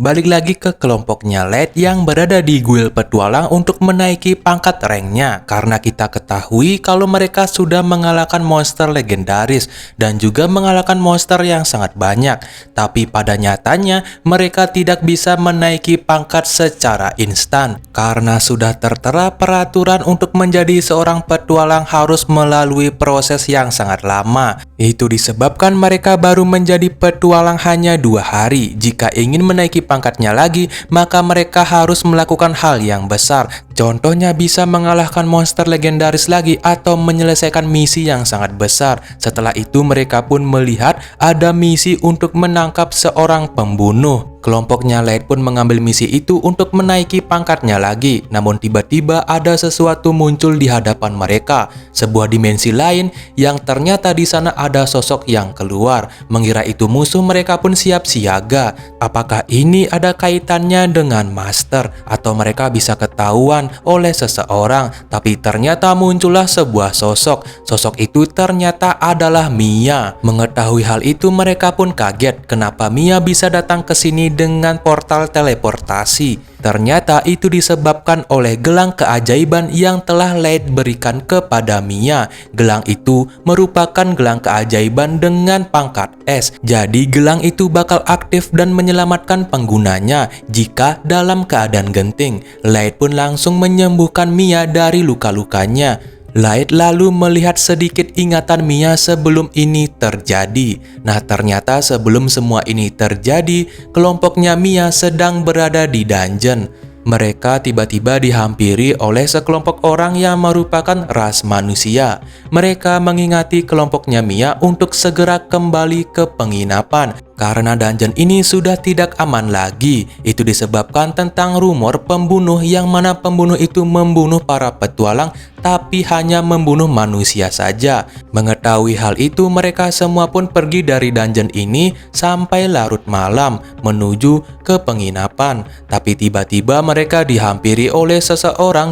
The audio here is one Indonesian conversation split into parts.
Balik lagi ke kelompoknya Light yang berada di guild petualang untuk menaiki pangkat ranknya, karena kita ketahui kalau mereka sudah mengalahkan monster legendaris dan juga mengalahkan monster yang sangat banyak. Tapi pada nyatanya mereka tidak bisa menaiki pangkat secara instan karena sudah tertera peraturan untuk menjadi seorang petualang harus melalui proses yang sangat lama. Itu disebabkan mereka baru menjadi petualang hanya 2 hari. Jika ingin menaiki pangkatnya lagi, maka mereka harus melakukan hal yang besar. Contohnya bisa mengalahkan monster legendaris lagi atau menyelesaikan misi yang sangat besar. Setelah itu mereka pun melihat ada misi untuk menangkap seorang pembunuh. Kelompoknya Light pun mengambil misi itu untuk menaiki pangkatnya lagi. Namun tiba-tiba ada sesuatu muncul di hadapan mereka. Sebuah dimensi lain yang ternyata di sana ada sosok yang keluar. Mengira itu musuh, mereka pun siap siaga. Apakah ini ada kaitannya dengan Master? Atau mereka bisa ketahuan oleh seseorang? Tapi ternyata muncullah sebuah sosok. Sosok itu ternyata adalah Mia. Mengetahui hal itu mereka pun kaget. Kenapa Mia bisa datang ke sini dengan portal teleportasi? Ternyata itu disebabkan oleh gelang keajaiban yang telah Light berikan kepada Mia. Gelang itu merupakan gelang keajaiban dengan pangkat S. Jadi gelang itu bakal aktif dan menyelamatkan penggunanya jika dalam keadaan genting. Light pun langsung menyembuhkan Mia dari luka-lukanya. Light lalu melihat sedikit ingatan Mia sebelum ini terjadi. Nah, ternyata sebelum semua ini terjadi, kelompoknya Mia sedang berada di dungeon. Mereka tiba-tiba dihampiri oleh sekelompok orang yang merupakan ras manusia. Mereka mengingati kelompoknya Mia untuk segera kembali ke penginapan karena dungeon ini sudah tidak aman lagi. Itu disebabkan tentang rumor pembunuh yang mana pembunuh itu membunuh para petualang tapi hanya membunuh manusia saja. Mengetahui hal itu, mereka semua pun pergi dari dungeon ini sampai larut malam menuju ke penginapan. Tapi tiba-tiba mereka dihampiri oleh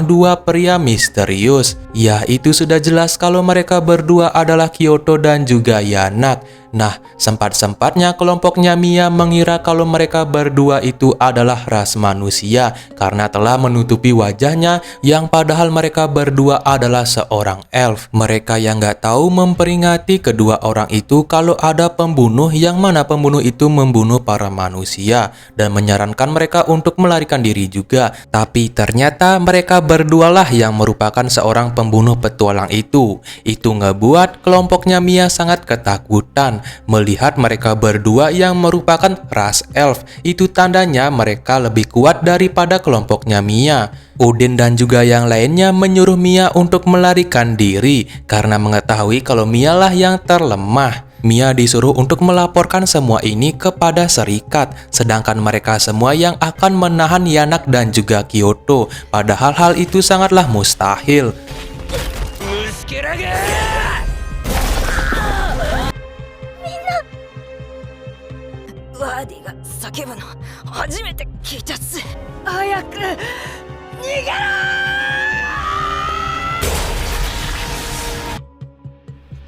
dua pria misterius. Ya, itu sudah jelas kalau mereka berdua adalah Kyoto dan juga Yanak. Nah, sempat-sempatnya kelompoknya Mia mengira kalau mereka berdua itu adalah ras manusia karena telah menutupi wajahnya yang padahal mereka berdua adalah seorang elf. Mereka yang nggak tahu memperingati kedua orang itu kalau ada pembunuh yang mana pembunuh itu membunuh para manusia dan menyarankan mereka untuk melarikan diri juga. Tapi ternyata mereka berdualah yang merupakan seorang pembunuh petualang itu. Itu ngebuat kelompoknya Mia sangat ketakutan melihat mereka berdua yang merupakan ras elf. Itu tandanya mereka lebih kuat daripada kelompoknya Mia. Udin dan juga yang lainnya menyuruh Mia untuk melarikan diri karena mengetahui kalau Mia lah yang terlemah. Mia disuruh untuk melaporkan semua ini kepada Serikat, sedangkan mereka semua yang akan menahan Yanak dan juga Kyoto. Padahal hal itu sangatlah mustahil. ワーディが叫ぶの初めて聞いたっす。早く逃げろ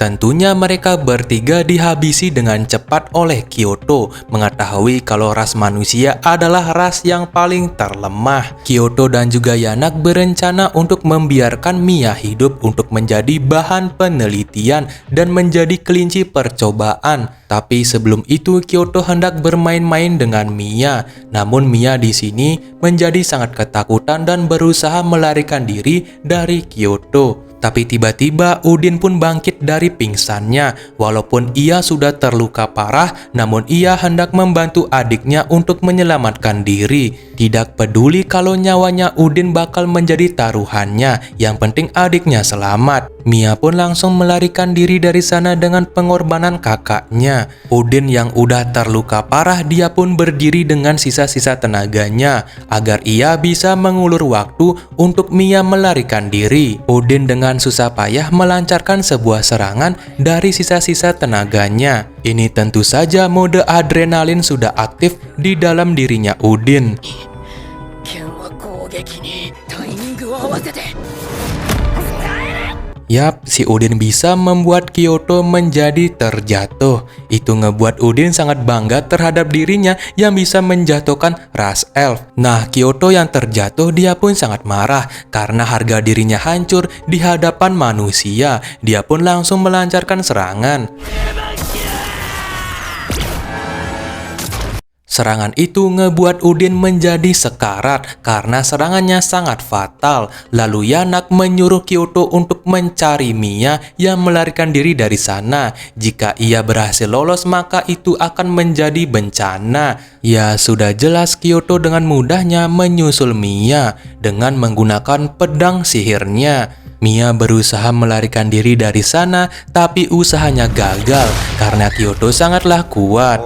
Tentunya mereka bertiga dihabisi dengan cepat oleh Kyoto, mengetahui kalau ras manusia adalah ras yang paling terlemah. Kyoto dan juga Yanak berencana untuk membiarkan Mia hidup untuk menjadi bahan penelitian dan menjadi kelinci percobaan. Tapi sebelum itu Kyoto hendak bermain-main dengan Mia. Namun Mia di sini menjadi sangat ketakutan dan berusaha melarikan diri dari Kyoto. Tapi tiba-tiba Udin pun bangkit dari pingsannya. Walaupun ia sudah terluka parah, namun ia hendak membantu adiknya untuk menyelamatkan diri. Tidak peduli kalau nyawanya Udin bakal menjadi taruhannya, yang penting adiknya selamat. Mia pun langsung melarikan diri dari sana dengan pengorbanan kakaknya. Udin yang udah terluka parah, dia pun berdiri dengan sisa-sisa tenaganya agar ia bisa mengulur waktu untuk Mia melarikan diri. Udin dengan susah payah melancarkan sebuah serangan dari sisa-sisa tenaganya. Ini tentu saja mode adrenalin sudah aktif di dalam dirinya Udin. 剣は攻撃にタイミングを合わせて Yap, si Udin bisa membuat Kyoto menjadi terjatuh. Itu ngebuat Udin sangat bangga terhadap dirinya yang bisa menjatuhkan ras elf. Nah, Kyoto yang terjatuh dia pun sangat marah karena harga dirinya hancur di hadapan manusia. Dia pun langsung melancarkan serangan. Serangan itu ngebuat Udin menjadi sekarat karena serangannya sangat fatal. Lalu Yanak menyuruh Kyoto untuk mencari Mia yang melarikan diri dari sana. Jika ia berhasil lolos maka itu akan menjadi bencana. Ya sudah jelas Kyoto dengan mudahnya menyusul Mia dengan menggunakan pedang sihirnya. Mia berusaha melarikan diri dari sana, tapi usahanya gagal karena Kyoto sangatlah kuat.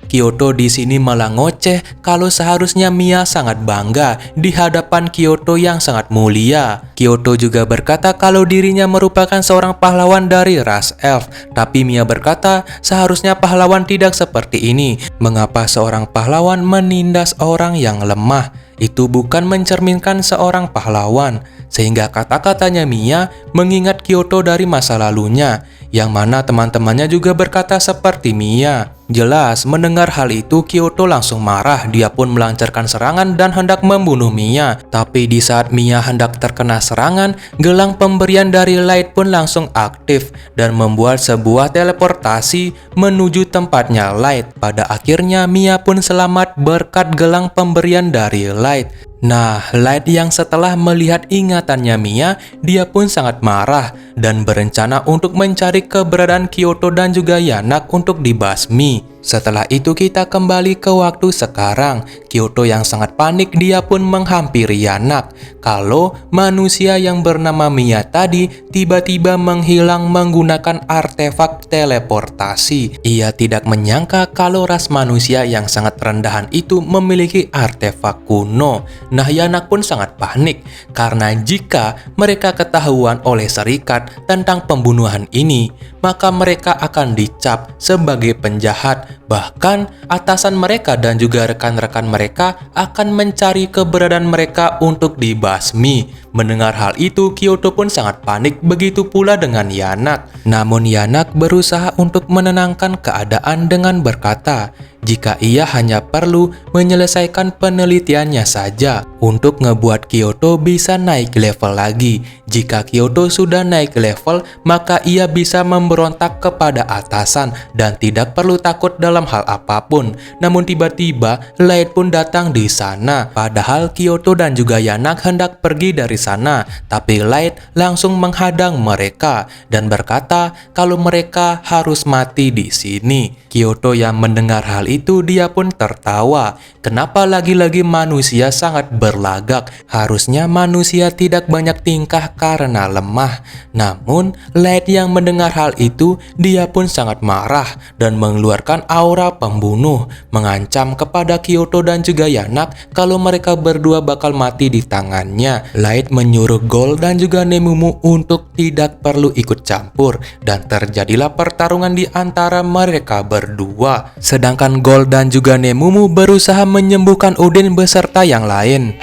Kyoto di sini malah ngoceh kalau seharusnya Mia sangat bangga di hadapan Kyoto yang sangat mulia. Kyoto juga berkata kalau dirinya merupakan seorang pahlawan dari ras elf, tapi Mia berkata seharusnya pahlawan tidak seperti ini. Mengapa seorang pahlawan menindas orang yang lemah? Itu bukan mencerminkan seorang pahlawan, sehingga kata-katanya Mia mengingat Kyoto dari masa lalunya, yang mana teman-temannya juga berkata seperti Mia. Jelas, mendengar hal itu Kyoto langsung marah, dia pun melancarkan serangan dan hendak membunuh Mia. Tapi di saat Mia hendak terkena serangan, gelang pemberian dari Light pun langsung aktif dan membuat sebuah teleportasi menuju tempatnya Light. Pada akhirnya Mia pun selamat berkat gelang pemberian dari Light. Nah, Light yang setelah melihat ingatannya Mia, dia pun sangat marah dan berencana untuk mencari keberadaan Kyoto dan juga Yanak untuk dibasmi. Setelah itu kita kembali ke waktu sekarang. Kyoto yang sangat panik dia pun menghampiri Yanak. Kalau manusia yang bernama Mia tadi tiba-tiba menghilang menggunakan artefak teleportasi. Ia tidak menyangka kalau ras manusia yang sangat rendahan itu memiliki artefak kuno. Nah, Yanak pun sangat panik karena jika mereka ketahuan oleh serikat tentang pembunuhan ini, maka mereka akan dicap sebagai penjahat. Bahkan atasan mereka dan juga rekan-rekan mereka akan mencari keberadaan mereka untuk dibasmi. Mendengar hal itu, Kyoto pun sangat panik, begitu pula dengan Yanak. Namun Yanak berusaha untuk menenangkan keadaan dengan berkata, jika ia hanya perlu menyelesaikan penelitiannya saja untuk ngebuat Kyoto bisa naik level lagi. Jika Kyoto sudah naik level, maka ia bisa memberontak kepada atasan dan tidak perlu takut dalam hal apapun. Namun tiba-tiba Light pun datang di sana. Padahal Kyoto dan juga Yanak hendak pergi dari sana, tapi Light langsung menghadang mereka dan berkata kalau mereka harus mati di sini. Kyoto yang mendengar hal itu dia pun tertawa. Kenapa lagi-lagi manusia sangat berlagak? Harusnya manusia tidak banyak tingkah karena lemah. Namun Light yang mendengar hal itu dia pun sangat marah dan mengeluarkan aura pembunuh, mengancam kepada Kyoto dan juga Yanak kalau mereka berdua bakal mati di tangannya. Light menyuruh Gold dan juga Nemumu untuk tidak perlu ikut campur dan terjadilah pertarungan di antara mereka berdua. Sedangkan Gold dan juga Nemumu berusaha menyembuhkan Udin beserta yang lain.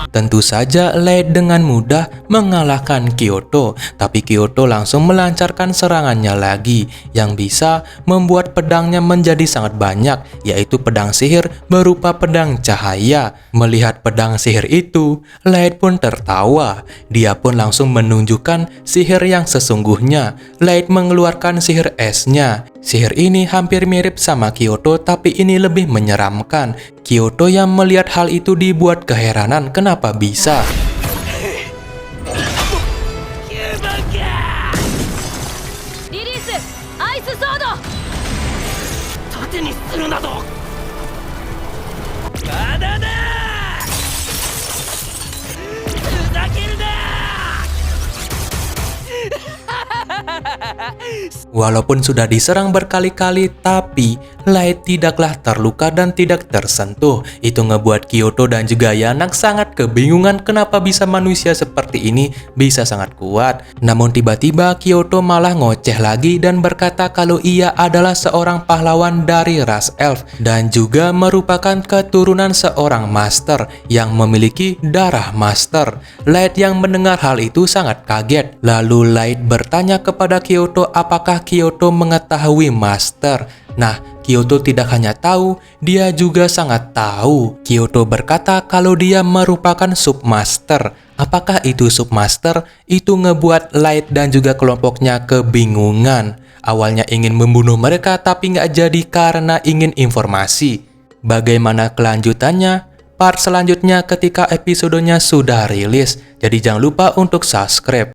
Tentu saja Light dengan mudah mengalahkan Kyoto, tapi Kyoto langsung melancarkan serangannya lagi yang bisa membuat pedangnya menjadi sangat banyak, yaitu pedang sihir berupa pedang cahaya. Melihat pedang sihir itu, Light pun tertawa. Dia pun langsung menunjukkan sihir yang sesungguhnya. Light mengeluarkan sihir esnya. Sihir ini hampir mirip sama Kyoto, tapi ini lebih menyeramkan. Kyoto yang melihat hal itu dibuat keheranan kenapa bisa. Walaupun sudah diserang berkali-kali, tapi Light tidaklah terluka dan tidak tersentuh. Itu ngebuat Kyoto dan juga Yanak sangat kebingungan kenapa bisa manusia seperti ini bisa sangat kuat. Namun tiba-tiba Kyoto malah ngoceh lagi dan berkata kalau ia adalah seorang pahlawan dari ras elf dan juga merupakan keturunan seorang master yang memiliki darah master. Light yang mendengar hal itu sangat kaget. Lalu Light bertanya kepada Kyoto apakah Kyoto mengetahui master. Nah, Kyoto tidak hanya tahu, dia juga sangat tahu. Kyoto berkata kalau dia merupakan submaster. Apakah itu submaster? Itu ngebuat Light dan juga kelompoknya kebingungan. Awalnya ingin membunuh mereka tapi nggak jadi karena ingin informasi. Bagaimana kelanjutannya? Part selanjutnya ketika episodenya sudah rilis. Jadi jangan lupa untuk subscribe.